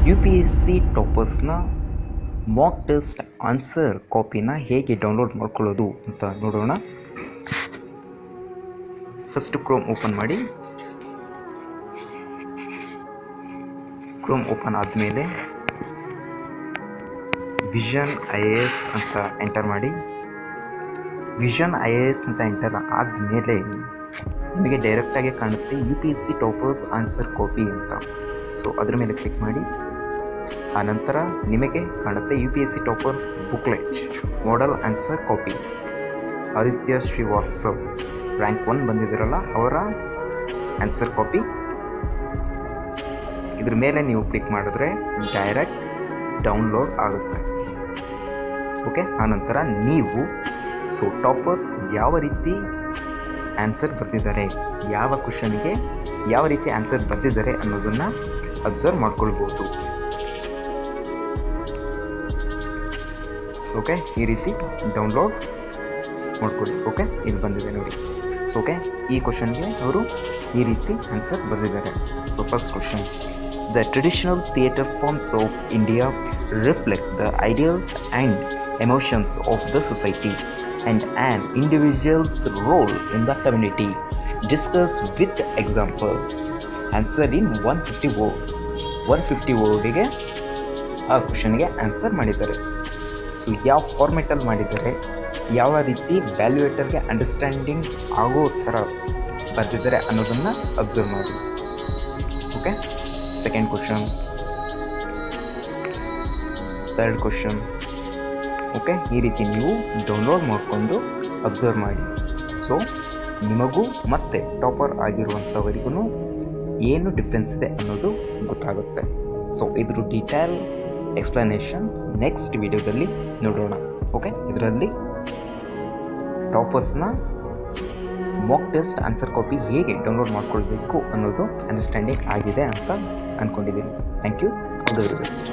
You P S C ಟಾಪರ್ಸ್ನ mock test answer ಕಾಪಿನ ಹೇಗೆ ಡೌನ್ಲೋಡ್ ಮಾಡ್ಕೊಳ್ಳೋದು ಅಂತ ನೋಡೋಣ. ಫಸ್ಟ್ ಕ್ರೋಮ್ ಓಪನ್ ಮಾಡಿ. ಕ್ರೋಮ್ ಓಪನ್ ಆದಮೇಲೆ ವಿಷನ್ IAS ಅಂತ ಎಂಟರ್ ಮಾಡಿ. ವಿಷನ್ IAS ಅಂತ ಎಂಟರ್ ಆದಮೇಲೆ ನಿಮಗೆ ಡೈರೆಕ್ಟಾಗಿ ಕಾಣುತ್ತೆ U P S C toppers answer copy ಅಂತ. ಸೊ ಅದ್ರ ಮೇಲೆ ಕ್ಲಿಕ್ ಮಾಡಿ. ಆನಂತರ ನಿಮಗೆ ಕಾಣುತ್ತೆ U P S C toppers booklet model answer copy, Aditya Srivastav rank 1 ಬಂದಿದ್ದಾರಲ್ಲ ಅವರ ಆನ್ಸರ್ ಕಾಪಿ. ಇದ್ರ ಮೇಲೆ ನೀವು ಕ್ಲಿಕ್ ಮಾಡಿದ್ರೆ ಡೈರೆಕ್ಟ್ ಡೌನ್ಲೋಡ್ ಆಗುತ್ತೆ. ಓಕೆ, ಆನಂತರ ನೀವು ಟಾಪರ್ಸ್ ಯಾವ ರೀತಿ ಆನ್ಸರ್ ಬರೆದಿದ್ದಾರೆ, ಯಾವ ಕ್ವಶನ್ಗೆ ಯಾವ ರೀತಿ ಆನ್ಸರ್ ಬರೆದಿದ್ದಾರೆ ಅನ್ನೋದನ್ನು ಅಬ್ಸರ್ವ್ ಮಾಡ್ಕೊಳ್ಬೋದು. ಓಕೆ, ಈ ರೀತಿ ಡೌನ್ಲೋಡ್ ಮಾಡ್ಕೊಳ್ಳಿ. ಓಕೆ, ಇದು ಬಂದಿದೆ ನೋಡಿ. ಓಕೆ, ಈ ಕ್ವಶನ್ಗೆ ಅವರು ಈ ರೀತಿ ಆನ್ಸರ್ ಬರೆದಿದ್ದಾರೆ. First question: the traditional theatre forms of India reflect the ideals and emotions of the society and an individual's role in the community. Discuss with examples. Answer in 150 words. 150 ವರ್ಡಿಗೆ ಆ ಕ್ವಶನ್ಗೆ answer ಮಾಡಿದ್ದಾರೆ. ಯಾವ ಫಾರ್ಮೆಟಲ್ಲಿ ಮಾಡಿದ್ದಾರೆ, ಯಾವ ರೀತಿ ವ್ಯಾಲ್ಯೂಯೇಟರ್ಗೆ understanding ಆಗೋ ಥರ ಬರೆದಿದ್ದಾರೆ ಅನ್ನೋದನ್ನು ಅಬ್ಸರ್ವ್ ಮಾಡಿ. Okay, second question, third question. Okay, ಈ ರೀತಿ ನೀವು ಡೌನ್ಲೋಡ್ ಮಾಡಿಕೊಂಡು ಅಬ್ಸರ್ವ್ ಮಾಡಿ. ನಿಮಗೂ ಮತ್ತು ಟಾಪರ್ ಆಗಿರುವಂಥವರಿಗೂ ಏನು ಡಿಫ್ರೆನ್ಸ್ ಇದೆ ಅನ್ನೋದು ಗೊತ್ತಾಗುತ್ತೆ. ಇದ್ರ ಡೀಟೇಲ್ ಎಕ್ಸ್ಪ್ಲನೇಷನ್ ನೆಕ್ಸ್ಟ್ ವಿಡಿಯೋದಲ್ಲಿ ನೋಡೋಣ. ಓಕೆ, ಇದರಲ್ಲಿ ಟಾಪರ್ಸ್ನ ಮಾಕ್ ಟೆಸ್ಟ್ ಆನ್ಸರ್ ಕಾಪಿ ಹೇಗೆ ಡೌನ್ಲೋಡ್ ಮಾಡ್ಕೊಳ್ಬೇಕು ಅನ್ನೋದು ಅಂಡರ್ಸ್ಟ್ಯಾಂಡಿಂಗ್ ಆಗಿದೆ ಅಂತ ಅಂದ್ಕೊಂಡಿದ್ದೀನಿ. Thank you. All the very best.